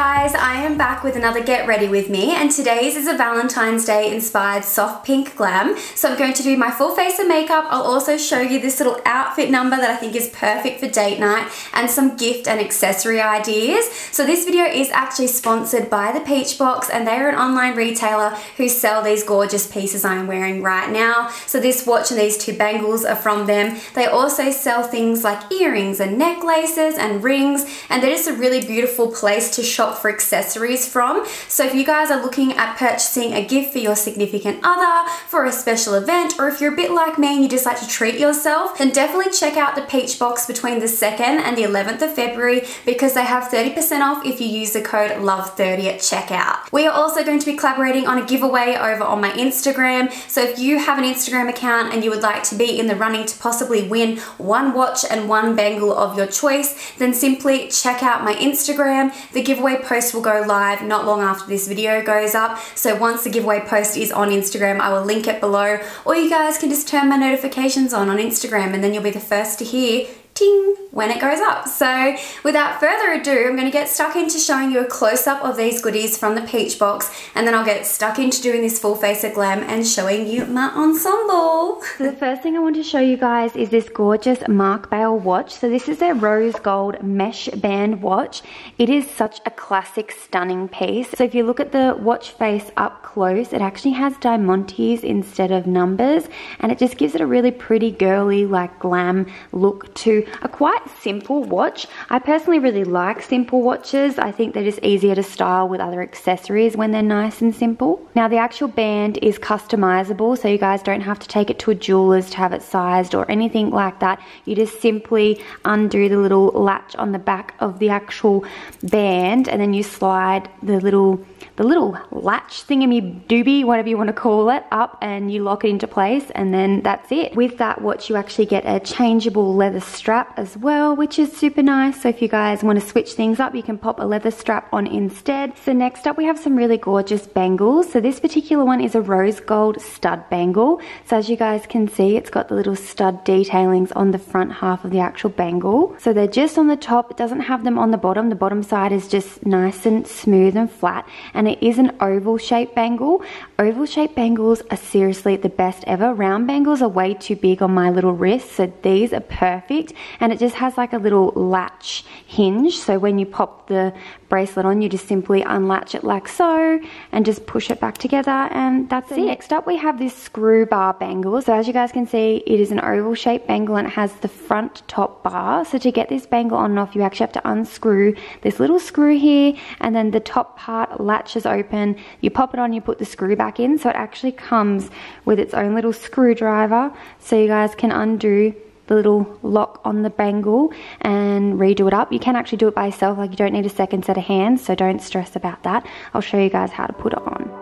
guys, I am back with another Get Ready With Me, and today's is a Valentine's Day inspired soft pink glam. So I'm going to do my full face of makeup. I'll also show you this little outfit number that I think is perfect for date night and some gift and accessory ideas. So this video is actually sponsored by the Peach Box, and they are an online retailer who sell these gorgeous pieces I'm wearing right now. So this watch and these two bangles are from them. They also sell things like earrings and necklaces and rings, and they're just a really beautiful place to shop for accessories from. So if you guys are looking at purchasing a gift for your significant other, for a special event, or if you're a bit like me and you just like to treat yourself, then definitely check out the Peach Box between the 2nd and the 11th of February because they have 30% off if you use the code LOVE30 at checkout. We are also going to be collaborating on a giveaway over on my Instagram. So if you have an Instagram account and you would like to be in the running to possibly win one watch and one bangle of your choice, then simply check out my Instagram. The giveaway post will go live not long after this video goes up. So once the giveaway post is on Instagram, I will link it below, or you guys can just turn my notifications on Instagram and then you'll be the first to hear ting when it goes up. So without further ado, I'm going to get stuck into showing you a close-up of these goodies from the Peach Box, and then I'll get stuck into doing this full face of glam and showing you my ensemble. So the first thing I want to show you guys is this gorgeous Mark Bale watch. So this is their rose gold mesh band watch. It is such a classic, stunning piece. So if you look at the watch face up close, it actually has diamantes instead of numbers, and it just gives it a really pretty girly, like glam look to a quite simple watch. I personally really like simple watches. I think they're just easier to style with other accessories when they're nice and simple. Now the actual band is customizable, so you guys don't have to take it to a jeweler's to have it sized or anything like that. You just simply undo the little latch on the back of the actual band, and then you slide the little latch thingy-doobie, whatever you want to call it, up, and you lock it into place, and then that's it. With that watch you actually get a changeable leather strap as well, which is super nice. So if you guys want to switch things up, you can pop a leather strap on instead. So next up we have some really gorgeous bangles. So this particular one is a rose gold stud bangle. So as you guys can see, it's got the little stud detailings on the front half of the actual bangle. So they're just on the top, it doesn't have them on the bottom. The bottom side is just nice and smooth and flat, and it is an oval shaped bangle. Oval shaped bangles are seriously the best ever. Round bangles are way too big on my little wrist, so these are perfect. And it just has like a little latch hinge, so when you pop the bracelet on, you just simply unlatch it like so and just push it back together, and that's it. Next up we have this screw bar bangle. So as you guys can see, it is an oval shaped bangle and it has the front top bar. So to get this bangle on and off, you actually have to unscrew this little screw here, and then the top part latches open. You pop it on, you put the screw back in, so it actually comes with its own little screwdriver, so you guys can undo the little lock on the bangle and redo it up. You can actually do it by yourself, like you don't need a second set of hands, so don't stress about that. I'll show you guys how to put it on.